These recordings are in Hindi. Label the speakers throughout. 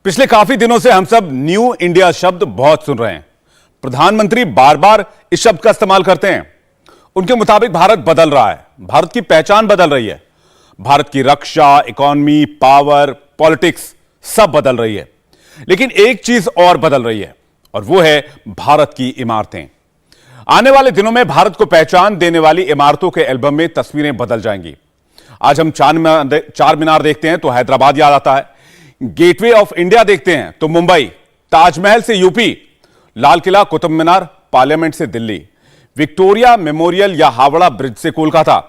Speaker 1: पिछले काफी दिनों से हम सब न्यू इंडिया शब्द बहुत सुन रहे हैं। प्रधानमंत्री बार बार इस शब्द का इस्तेमाल करते हैं। उनके मुताबिक भारत बदल रहा है, भारत की पहचान बदल रही है। भारत की रक्षा, इकोनॉमी, पावर, पॉलिटिक्स सब बदल रही है। लेकिन एक चीज और बदल रही है और वो है भारत की इमारतें। आने वाले दिनों में भारत को पहचान देने वाली इमारतों के एल्बम में तस्वीरें बदल जाएंगी। आज हम चार मीनार देखते हैं तो हैदराबाद याद आता है, गेटवे ऑफ इंडिया देखते हैं तो मुंबई, ताजमहल से यूपी, लाल किला, कुतुब मीनार, पार्लियामेंट से दिल्ली, विक्टोरिया मेमोरियल या हावड़ा ब्रिज से कोलकाता।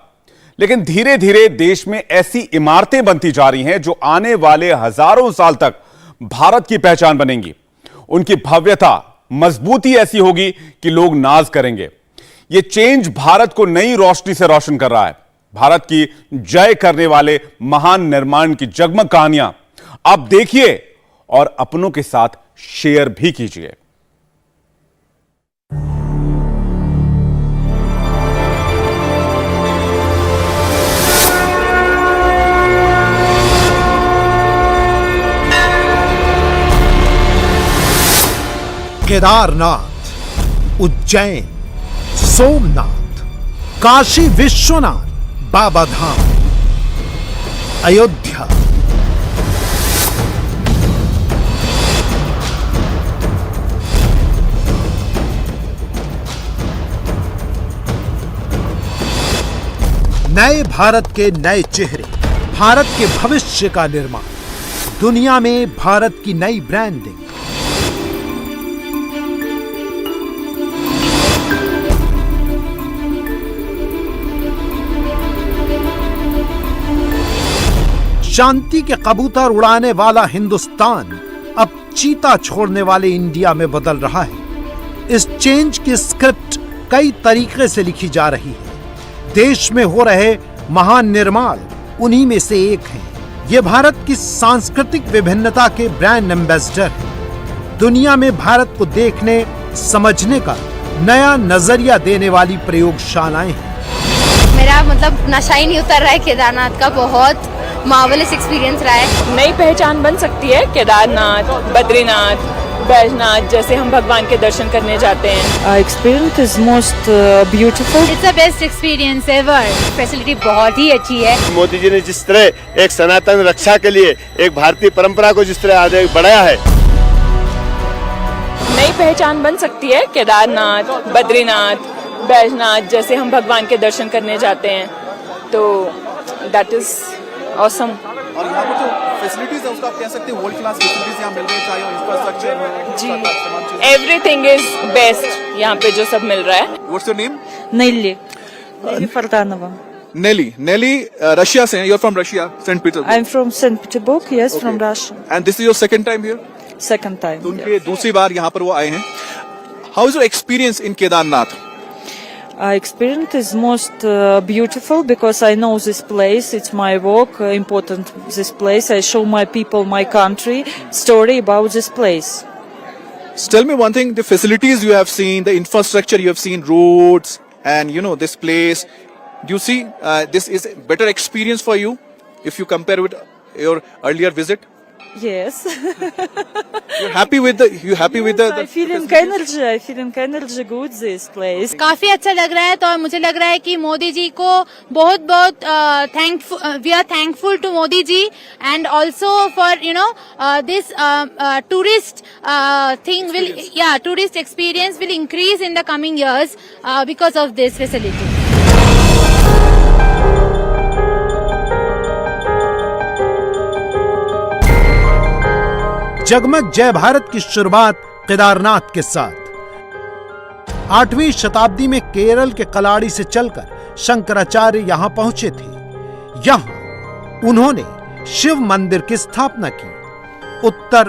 Speaker 1: लेकिन धीरे धीरे देश में ऐसी इमारतें बनती जा रही हैं जो आने वाले हजारों साल तक भारत की पहचान बनेंगी। उनकी भव्यता, मजबूती ऐसी होगी कि लोग नाज करेंगे। यह चेंज भारत को नई रोशनी से रोशन कर रहा है। भारत की जय करने वाले महान निर्माण की जगमग कहानियां आप देखिए और अपनों के साथ शेयर भी कीजिए।
Speaker 2: केदारनाथ, उज्जैन, सोमनाथ, काशी विश्वनाथ, बाबा धाम, अयोध्या, नए भारत के नए चेहरे, भारत के भविष्य का निर्माण, दुनिया में भारत की नई ब्रांडिंग। शांति के कबूतर उड़ाने वाला हिंदुस्तान अब चीता छोड़ने वाले इंडिया में बदल रहा है। इस चेंज की स्क्रिप्ट कई तरीके से लिखी जा रही है। देश में हो रहे महान निर्माण उन्हीं में से एक हैं। ये भारत की सांस्कृतिक विभिन्नता के ब्रांड एम्बेसडर हैं। दुनिया में भारत को देखने समझने का नया नजरिया देने वाली प्रयोगशालाएं हैं।
Speaker 3: मेरा नशा ही नहीं उतर रहा है। केदारनाथ का बहुत मार्वेलस एक्सपीरियंस रहा है।
Speaker 4: नई पहचान बन सकती है। केदारनाथ, बद्रीनाथ, बैजनाथ जैसे हम भगवान के दर्शन करने जाते हैं।
Speaker 5: Experience is most beautiful.
Speaker 3: It's the best experience ever. Facility बहुत ही अच्छी है।
Speaker 6: मोदी जी ने जिस तरह एक सनातन रक्षा के लिए एक भारतीय परंपरा को जिस तरह आगे बढ़ाया है,
Speaker 4: नई पहचान बन सकती है। केदारनाथ, बद्रीनाथ, बैजनाथ जैसे हम भगवान के दर्शन करने जाते हैं, तो दैट इज ऑसम।
Speaker 7: और यहाँ पर जो फैसिलिटीज है उसको आप कह सकते हैं वर्ल्ड क्लास फैसिलिटीज यहाँ मिल रही है, चाहे इंफ्रास्ट्रक्चर हो
Speaker 4: जी, एवरीथिंग इज बेस्ट यहाँ पे जो सब मिल रहा है।
Speaker 7: What's your name?
Speaker 5: Nelly Fardanova.
Speaker 7: Nelly Russia से हैं। You are from Russia, Saint Petersburg.
Speaker 5: I am from Saint Petersburg, yes, from Russia.
Speaker 7: And this is your second time here?
Speaker 5: Second time.
Speaker 7: तो उनके दूसरी बार यहाँ पर वो आए हैं। How is your experience in Kedarnath?
Speaker 5: Experience is most beautiful because I know this place. It's my work, important this place. I show my people, my country, story about this place.
Speaker 7: So tell me one thing: the facilities you have seen, the infrastructure you have seen, roads, and this place. Do you see this is a better experience for you if you compare with your earlier visit?
Speaker 5: Yes.
Speaker 7: You're happy with the
Speaker 5: I feeling energy good this place.
Speaker 3: काफी अच्छा लग रहा है। तो मुझे लग रहा है कि मोदी जी को बहुत बहुत we are thankful to Modi ji and also for this tourist thing will tourist experience will increase in the coming years because of this facility.
Speaker 2: जगमग जय भारत की शुरुआत केदारनाथ के साथ 8वीं शताब्दी में केरल के कलाड़ी से चलकर शंकराचार्य यहां पहुंचे थे। यहां उन्होंने शिव मंदिर की स्थापना की। उत्तर,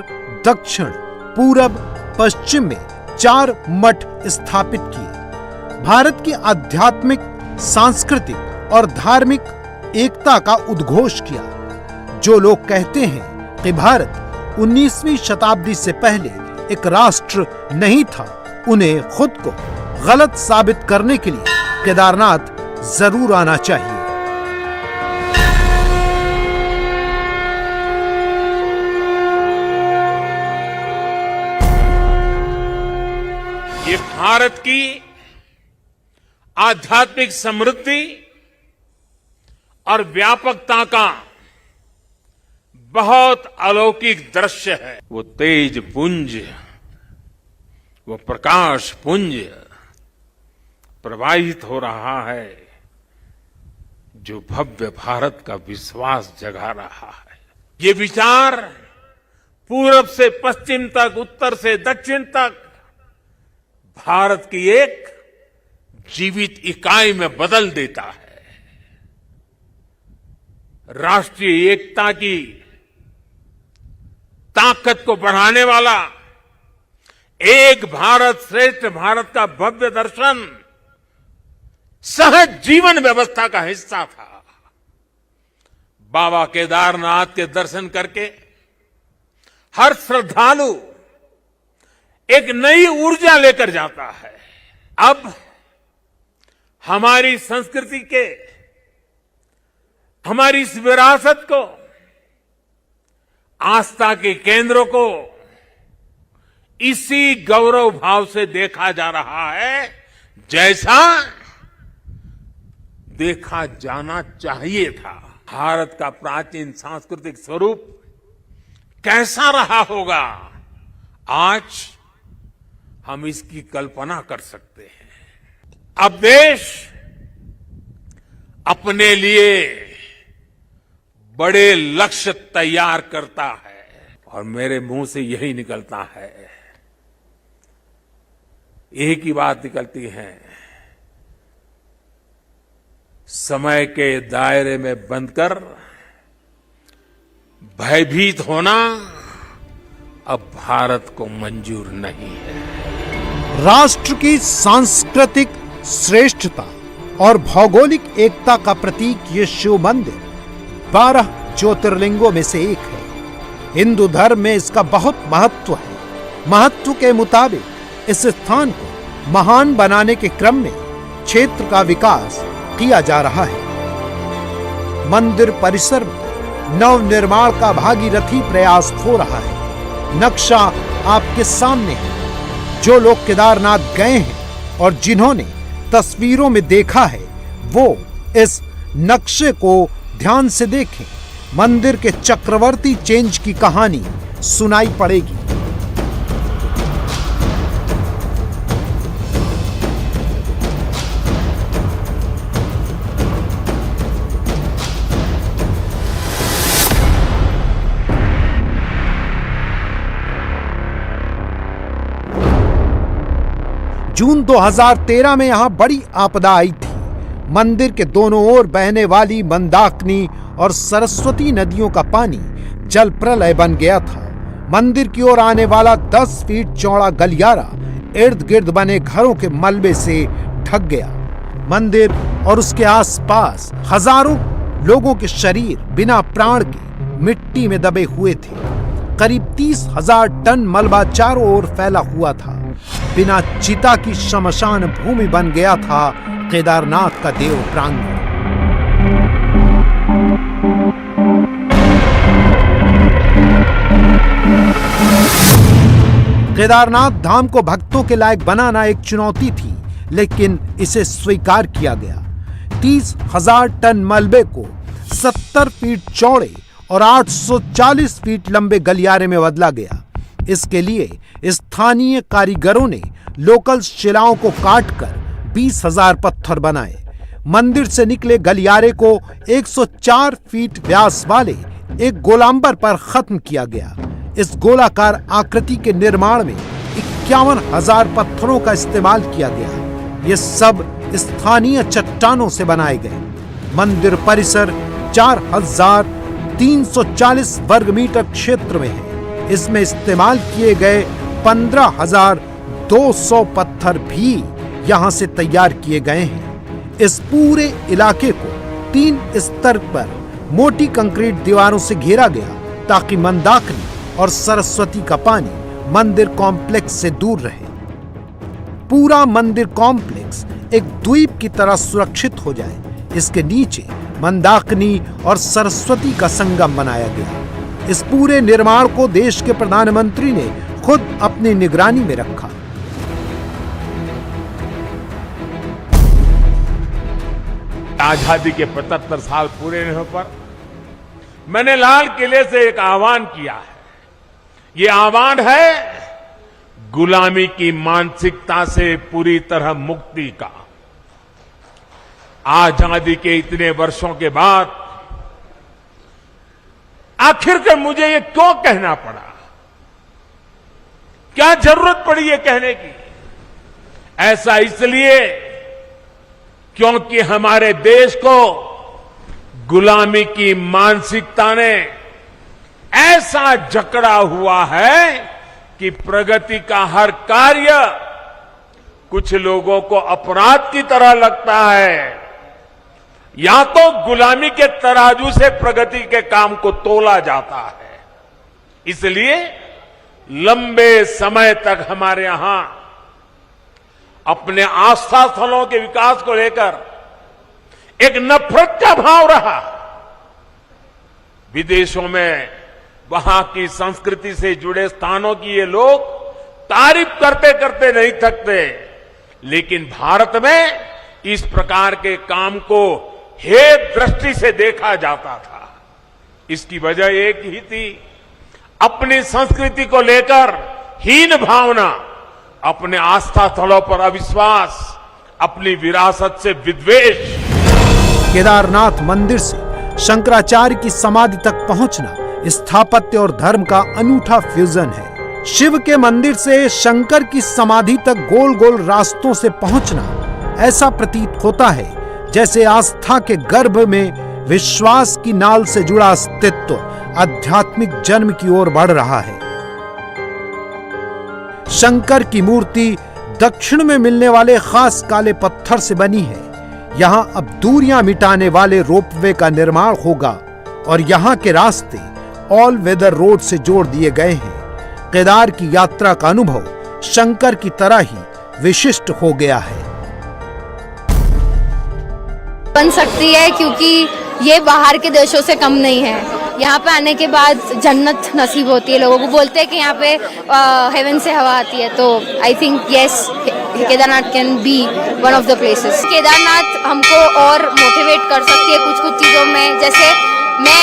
Speaker 2: दक्षिण, पूरब, पश्चिम में 4 मठ स्थापित किए। भारत की आध्यात्मिक, सांस्कृतिक और धार्मिक एकता का उद्घोष किया। जो लोग कहते हैं कि भारत 19वीं शताब्दी से पहले एक राष्ट्र नहीं था, उन्हें खुद को गलत साबित करने के लिए केदारनाथ जरूर आना चाहिए।
Speaker 8: ये भारत की आध्यात्मिक समृद्धि और व्यापकता का बहुत अलौकिक दृश्य है। वो तेज पुंज, वो प्रकाश पुंज प्रवाहित हो रहा है जो भव्य भारत का विश्वास जगा रहा है। ये विचार पूरब से पश्चिम तक, उत्तर से दक्षिण तक भारत की एक जीवित इकाई में बदल देता है। राष्ट्रीय एकता की ताकत को बढ़ाने वाला एक भारत श्रेष्ठ भारत का भव्य दर्शन सहज जीवन व्यवस्था का हिस्सा था। बाबा केदारनाथ के दर्शन करके हर श्रद्धालु एक नई ऊर्जा लेकर जाता है। अब हमारी संस्कृति के, हमारी इस विरासत को, आस्था के केंद्रों को इसी गौरव भाव से देखा जा रहा है जैसा देखा जाना चाहिए था। भारत का प्राचीन सांस्कृतिक स्वरूप कैसा रहा होगा, आज हम इसकी कल्पना कर सकते हैं। अब देश अपने लिए बड़े लक्ष्य तैयार करता है और मेरे मुंह से यही निकलता है, एक ही बात निकलती है, समय के दायरे में बंधकर भयभीत होना अब भारत को मंजूर नहीं है।
Speaker 2: राष्ट्र की सांस्कृतिक श्रेष्ठता और भौगोलिक एकता का प्रतीक ये शिव मंदिर 12 ज्योतिर्लिंगों में से एक है। हिंदू धर्म में इसका बहुत महत्व है। महत्व के मुताबिक इस स्थान को महान बनाने के क्रम में क्षेत्र का विकास किया जा रहा है। मंदिर परिसर में नव निर्माण का भागीरथी प्रयास हो रहा है। नक्शा आपके सामने है। जो लोग केदारनाथ गए हैं और जिन्होंने तस्वीरों में देखा है वो इस नक्शे को ध्यान से देखें। मंदिर के चक्रवर्ती चेंज की कहानी सुनाई पड़ेगी। जून 2013 में यहां बड़ी आपदा आई थी। मंदिर के दोनों ओर बहने वाली मंदाकिनी और सरस्वती नदियों का पानी जल प्रलय बन गया था। मंदिर की ओर आने वाला 10 फीट चौड़ा गलियारा इर्द गिर्द बने घरों के मलबे से ढक गया। मंदिर और उसके आसपास हजारों लोगों के शरीर बिना प्राण के मिट्टी में दबे हुए थे। करीब 30,000 टन मलबा चारों ओर फैला हुआ था। बिना चिता की श्मशान भूमि बन गया था केदारनाथ का देव प्रांगण। केदारनाथ धाम को भक्तों के लायक बनाना एक चुनौती थी, लेकिन इसे स्वीकार किया गया। 30,000 टन मलबे को 70 फीट चौड़े और 840 फीट लंबे गलियारे में बदला गया। इसके लिए स्थानीय कारीगरों ने लोकल शिलाओं को काटकर 20,000 पत्थर बनाए। मंदिर से निकले गलियारे को 104 फीट व्यास वाले एक गोलांबर पर खत्म किया गया। इस गोलाकार आकृति के निर्माण में 51,000 पत्थरों का इस्तेमाल किया गया। ये सब स्थानीय चट्टानों से बनाए गए। मंदिर परिसर 4,340 वर्ग मीटर क्षेत्र में है। इसमें इस्तेमाल किए गए 15,200 पत्थर भी यहां से तैयार किए गए हैं। इस पूरे इलाके को 3 स्तर पर मोटी कंक्रीट दीवारों से घेरा गया ताकि मंदाकिनी और सरस्वती का पानी मंदिर कॉम्प्लेक्स से दूर रहे। पूरा मंदिर कॉम्प्लेक्स एक द्वीप की तरह सुरक्षित हो जाए, इसके नीचे मंदाकिनी और सरस्वती का संगम बनाया गया। इस पूरे निर्माण को देश के प्रधानमंत्री ने खुद अपनी निगरानी में रखा।
Speaker 8: आजादी के 75 साल पूरे होने पर मैंने लाल किले से एक आह्वान किया है। ये आह्वान है गुलामी की मानसिकता से पूरी तरह मुक्ति का। आजादी के इतने वर्षों के बाद आखिरकार मुझे ये क्यों कहना पड़ा? क्या जरूरत पड़ी ये कहने की? ऐसा इसलिए क्योंकि हमारे देश को गुलामी की मानसिकता ने ऐसा जकड़ा हुआ है कि प्रगति का हर कार्य कुछ लोगों को अपराध की तरह लगता है। या तो गुलामी के तराजू से प्रगति के काम को तोला जाता है। इसलिए लंबे समय तक हमारे यहां अपने आस्था स्थलों के विकास को लेकर एक नफरत का भाव रहा। विदेशों में वहां की संस्कृति से जुड़े स्थानों की ये लोग तारीफ करते करते नहीं थकते, लेकिन भारत में इस प्रकार के काम को हेय दृष्टि से देखा जाता था। इसकी वजह एक ही थी, अपनी संस्कृति को लेकर हीन भावना, अपने आस्था स्थलों पर अविश्वास, अपनी विरासत से विद्वेष।
Speaker 2: केदारनाथ मंदिर से शंकराचार्य की समाधि तक पहुंचना स्थापत्य और धर्म का अनूठा फ्यूजन है। शिव के मंदिर से शंकर की समाधि तक गोल गोल रास्तों से पहुंचना ऐसा प्रतीत होता है जैसे आस्था के गर्भ में विश्वास की नाल से जुड़ा अस्तित्व आध्यात्मिक जन्म की ओर बढ़ रहा है। शंकर की मूर्ति दक्षिण में मिलने वाले खास काले पत्थर से बनी है। यहाँ अब दूरियां मिटाने वाले रोपवे का निर्माण होगा और यहाँ के रास्ते ऑल वेदर रोड से जोड़ दिए गए हैं। केदार की यात्रा का अनुभव शंकर की तरह ही विशिष्ट हो गया है।
Speaker 9: बन सकती है क्योंकि ये बाहर के देशों से कम नहीं है। यहाँ पे आने के बाद जन्नत नसीब होती है। लोगों को बोलते हैं कि यहाँ पे हेवन से हवा आती है, तो I think yes Kedarnath can be one of the places. Kedarnath हमको और मोटिवेट कर सकती है कुछ कुछ चीजों में। जैसे मैं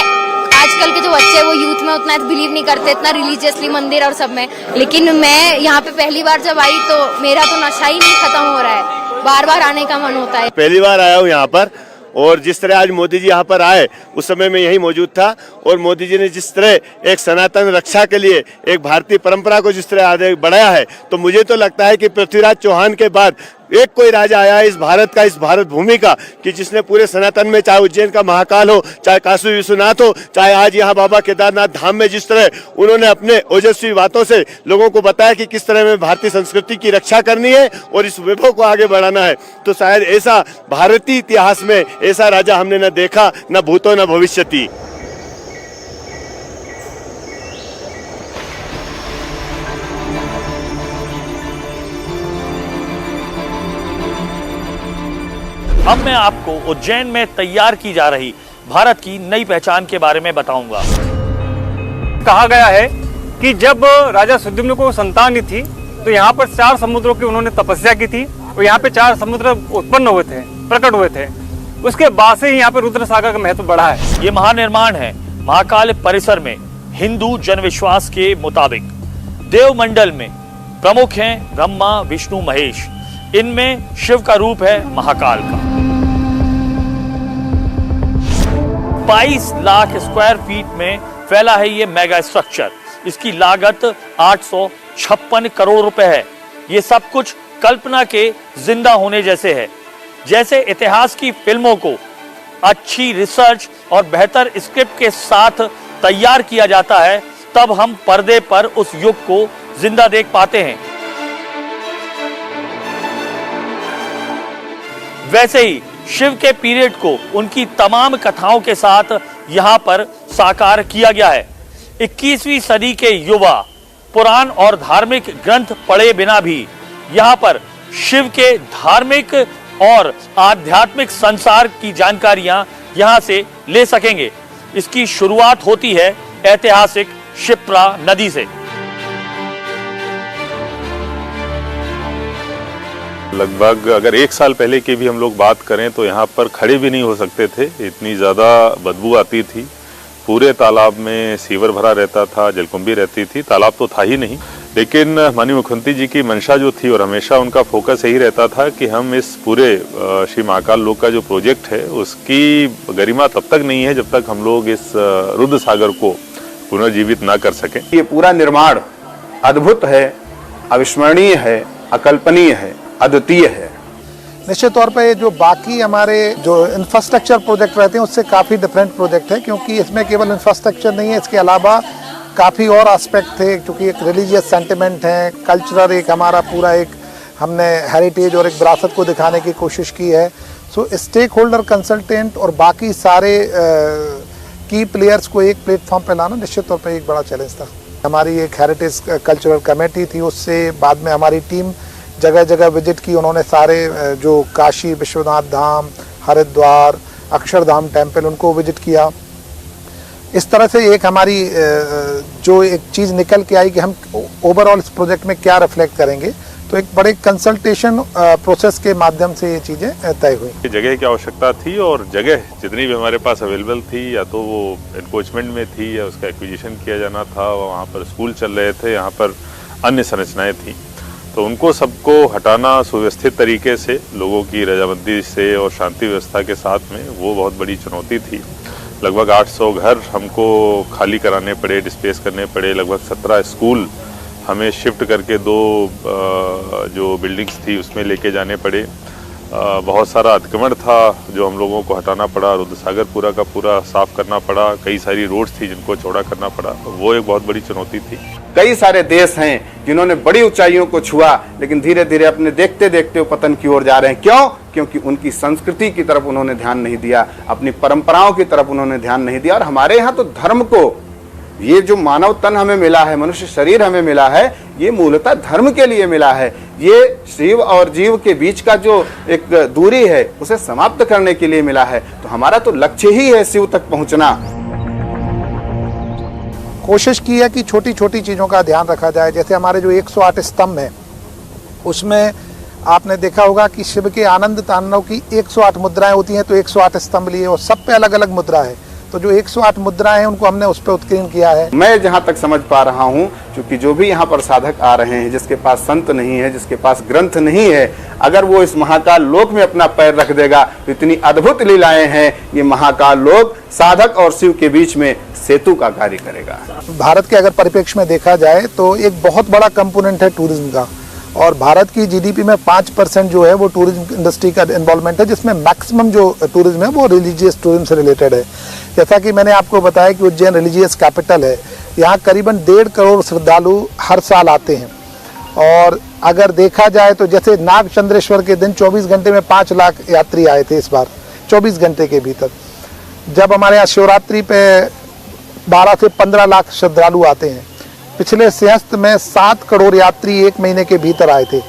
Speaker 9: आजकल के जो बच्चे हैं वो यूथ में उतना बिलीव नहीं करते, इतना रिलीजियसली मंदिर और सब में, लेकिन मैं यहाँ पे पहली बार जब आई तो मेरा तो नशा ही नहीं खत्म हो रहा है, बार बार आने का मन होता है।
Speaker 6: पहली बार आया हूँ यहाँ पर, और जिस तरह आज मोदी जी यहाँ पर आए उस समय मैं यही मौजूद था, और मोदी जी ने जिस तरह एक सनातन रक्षा के लिए एक भारतीय परंपरा को जिस तरह आगे बढ़ाया है, तो मुझे तो लगता है कि पृथ्वीराज चौहान के बाद एक कोई राजा आया है इस भारत का, इस भारत भूमि का, कि जिसने पूरे सनातन में, चाहे उज्जैन का महाकाल हो, चाहे काशी विश्वनाथ हो, चाहे आज यहाँ बाबा केदारनाथ धाम में जिस तरह उन्होंने अपने ओजस्वी बातों से लोगों को बताया कि किस तरह में भारतीय संस्कृति की रक्षा करनी है और इस वैभव को आगे बढ़ाना है, तो शायद ऐसा भारतीय इतिहास में ऐसा राजा हमने न देखा, न भूतो न भविष्यति।
Speaker 10: अब मैं आपको उज्जैन में तैयार की जा रही भारत की नई पहचान के बारे में बताऊंगा।
Speaker 11: कहा गया है कि जब राजा सुद्युम्न को संतान नहीं थी तो यहाँ पर 4 समुद्रों की उन्होंने तपस्या की थी और यहाँ पे 4 समुद्र उत्पन्न हुए थे, प्रकट हुए थे। उसके बाद से ही यहाँ पे रुद्र सागर का महत्व बढ़ा है।
Speaker 10: ये महानिर्माण है महाकाल परिसर में। हिंदू जनविश्वास के मुताबिक देवमंडल में प्रमुख हैं ब्रह्मा, विष्णु, महेश। इनमें शिव का रूप है महाकाल का। 22 लाख स्क्वायर फीट में फैला है ये मेगा स्ट्रक्चर। इसकी लागत 856 करोड़ रुपए है। ये सब कुछ कल्पना के जिंदा होने जैसे है। जैसे इतिहास की फिल्मों को अच्छी रिसर्च और बेहतर स्क्रिप्ट के साथ तैयार किया जाता है, तब हम पर्दे पर उस युग को जिंदा देख पाते हैं। वैसे ही शिव के पीरियड को उनकी तमाम कथाओं के साथ यहाँ पर साकार किया गया है। 21वीं सदी के युवा पुराण और धार्मिक ग्रंथ पढ़े बिना भी यहाँ पर शिव के धार्मिक और आध्यात्मिक संसार की जानकारियां यहाँ से ले सकेंगे। इसकी शुरुआत होती है ऐतिहासिक शिप्रा नदी से।
Speaker 12: लगभग अगर 1 साल पहले की भी हम लोग बात करें तो यहाँ पर खड़े भी नहीं हो सकते थे, इतनी ज़्यादा बदबू आती थी। पूरे तालाब में सीवर भरा रहता था, जलकुंभी रहती थी, तालाब तो था ही नहीं। लेकिन माननीय मुख्यमंत्री जी की मंशा जो थी और हमेशा उनका फोकस यही रहता था कि हम इस पूरे श्री महाकाल लोक का जो प्रोजेक्ट है उसकी गरिमा तब तक नहीं है जब तक हम लोग इस रुद्र सागर को पुनर्जीवित ना कर सकें।
Speaker 13: ये पूरा निर्माण अद्भुत है, अविस्मरणीय है, अकल्पनीय है, अद्वितीय है।
Speaker 2: निश्चित तौर पे जो बाकी हमारे जो इंफ्रास्ट्रक्चर प्रोजेक्ट रहते हैं उससे काफ़ी डिफरेंट प्रोजेक्ट है, क्योंकि इसमें केवल इंफ्रास्ट्रक्चर नहीं है, इसके अलावा काफ़ी और एस्पेक्ट थे, क्योंकि एक रिलीजियस सेंटिमेंट है, कल्चरल एक हमारा पूरा एक हमने हेरिटेज और एक विरासत को दिखाने की कोशिश की है। सो स्टेक होल्डर कंसल्टेंट और बाकी सारे की प्लेयर्स को एक प्लेटफॉर्म पे लाना निश्चित तौर पे एक बड़ा चैलेंज था। हमारी एक हेरिटेज कल्चरल कमेटी थी, उससे बाद में हमारी टीम जगह जगह विजिट की। उन्होंने सारे जो काशी विश्वनाथ धाम, हरिद्वार, अक्षरधाम टेम्पल उनको विजिट किया। इस तरह से एक हमारी जो एक चीज़ निकल के आई कि हम ओवरऑल इस प्रोजेक्ट में क्या रिफ्लेक्ट करेंगे, तो एक बड़े कंसल्टेशन प्रोसेस के माध्यम से ये चीज़ें तय हुई।
Speaker 12: जगह की आवश्यकता थी और जगह जितनी भी हमारे पास अवेलेबल थी या तो वो एनक्रोचमेंट में थी या उसका एक्विजिशन किया जाना था, वहाँ पर स्कूल चल रहे थे, यहाँ पर अन्य संरचनाएँ थी, तो उनको सबको हटाना सुव्यवस्थित तरीके से लोगों की रजामंदी से और शांति व्यवस्था के साथ में, वो बहुत बड़ी चुनौती थी। लगभग 800 घर हमको खाली कराने पड़े, डिस्प्लेस करने पड़े। लगभग 17 स्कूल हमें शिफ्ट करके 2 जो बिल्डिंग्स थी उसमें लेके जाने पड़े। बहुत सारा अतिक्रमण था जो हम लोगों को हटाना पड़ा। रुद्र सागर पूरा का पूरा साफ करना पड़ा। कई सारी रोड्स थी जिनको चौड़ा करना पड़ा, वो एक बहुत बड़ी चुनौती थी।
Speaker 13: कई सारे देश हैं जिन्होंने बड़ी ऊंचाइयों को छुआ, लेकिन धीरे धीरे अपने देखते देखते वो पतन की ओर जा रहे हैं। क्यों? क्योंकि उनकी संस्कृति की तरफ उन्होंने ध्यान नहीं दिया, अपनी परंपराओं की तरफ उन्होंने ध्यान नहीं दिया। और हमारे यहाँ तो धर्म को, ये जो मानव तन हमें मिला है, मनुष्य शरीर हमें मिला है, ये मूलतः धर्म के लिए मिला है। ये शिव और जीव के बीच का जो एक दूरी है उसे समाप्त करने के लिए मिला है। तो हमारा तो लक्ष्य ही है शिव तक पहुंचना।
Speaker 2: कोशिश की है कि छोटी छोटी चीज़ों का ध्यान रखा जाए। जैसे हमारे जो 108 स्तंभ हैं उसमें आपने देखा होगा कि शिव के आनंद तांडव की 108 मुद्राएं होती हैं, तो 108 स्तंभ लिए और सब पे अलग अलग मुद्रा है। तो जो 108 मुद्राएं हैं उनको हमने उस पर उत्कीर्ण किया है।
Speaker 13: मैं जहाँ तक समझ पा रहा हूँ, क्योंकि जो भी यहाँ पर साधक आ रहे हैं, जिसके पास संत नहीं है, जिसके पास ग्रंथ नहीं है, अगर वो इस महाकाल लोक में अपना पैर रख देगा तो इतनी अद्भुत लीलाएं हैं। ये महाकाल लोक साधक और शिव के बीच में सेतु का कार्य करेगा।
Speaker 2: भारत के अगर परिप्रेक्ष्य में देखा जाए तो एक बहुत बड़ा कंपोनेंट है टूरिज्म का, और भारत की जीडीपी में 5% जो है वो टूरिज्म इंडस्ट्री का इन्वॉल्वमेंट है, जिसमें मैक्सिमम जो टूरिज्म है वो रिलीजियस टूरिज्म से रिलेटेड है। जैसा कि मैंने आपको बताया कि उज्जैन रिलीजियस कैपिटल है, यहाँ करीबन 1.5 करोड़ श्रद्धालु हर साल आते हैं। और अगर देखा जाए तो जैसे नाग चंद्रेश्वर के दिन 24 घंटे में 5 लाख यात्री आए थे इस बार 24 घंटे के भीतर। जब हमारे यहाँ शिवरात्रि पे 12 से 15 लाख श्रद्धालु आते हैं। पिछले सिंहस्थ में 7 करोड़ यात्री 1 महीने के भीतर आए थे।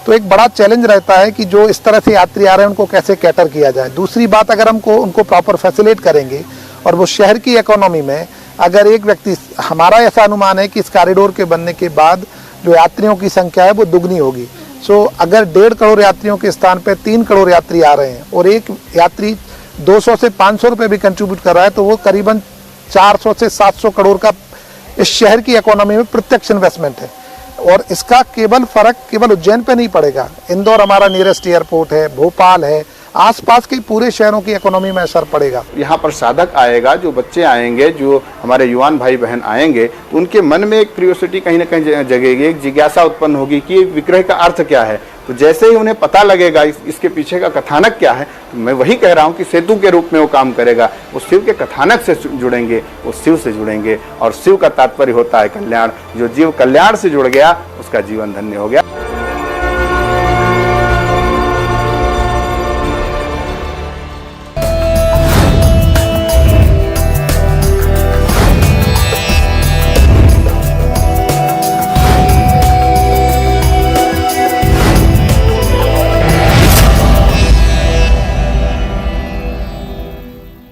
Speaker 2: तो एक बड़ा चैलेंज रहता है कि जो इस तरह से यात्री आ रहे हैं उनको कैसे कैटर किया जाए। दूसरी बात, अगर हमको उनको प्रॉपर फैसिलिटेट करेंगे और वो शहर की इकोनॉमी में, अगर एक व्यक्ति, हमारा ऐसा अनुमान है कि इस कॉरिडोर के बनने के बाद जो यात्रियों की संख्या है वो दुगनी होगी। सो अगर 1.5 करोड़ यात्रियों के स्थान पे 3 करोड़ यात्री आ रहे हैं और एक यात्री 200 से 500 रुपये भी कंट्रीब्यूट कर रहा है, तो वो करीबन 400 से 700 करोड़ का इस शहर की इकोनॉमी में प्रत्यक्ष इन्वेस्टमेंट है। और इसका केवल फर्क केवल उज्जैन पे नहीं पड़ेगा। इंदौर हमारा नियरेस्ट एयरपोर्ट है, भोपाल है, आसपास के पूरे शहरों की इकोनॉमी में असर पड़ेगा।
Speaker 13: यहाँ पर साधक आएगा, जो बच्चे आएंगे, जो हमारे युवान भाई बहन आएंगे, तो उनके मन में एक क्यूरियोसिटी कहीं ना कहीं जगेगी, एक जिज्ञासा उत्पन्न होगी कि विग्रह का अर्थ क्या है। तो जैसे ही उन्हें पता लगेगा इसके पीछे का कथानक क्या है, तो मैं वही कह रहा हूँ कि सेतु के रूप में वो काम करेगा। वो शिव के कथानक से जुड़ेंगे, वो शिव से जुड़ेंगे, और शिव का तात्पर्य होता है कल्याण। जो जीव कल्याण से जुड़ गया उसका जीवन धन्य हो गया।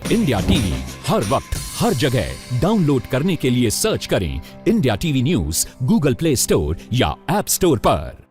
Speaker 14: इंडिया टीवी हर वक्त हर जगह डाउनलोड करने के लिए सर्च करें India TV news Google play store या ऐप स्टोर पर।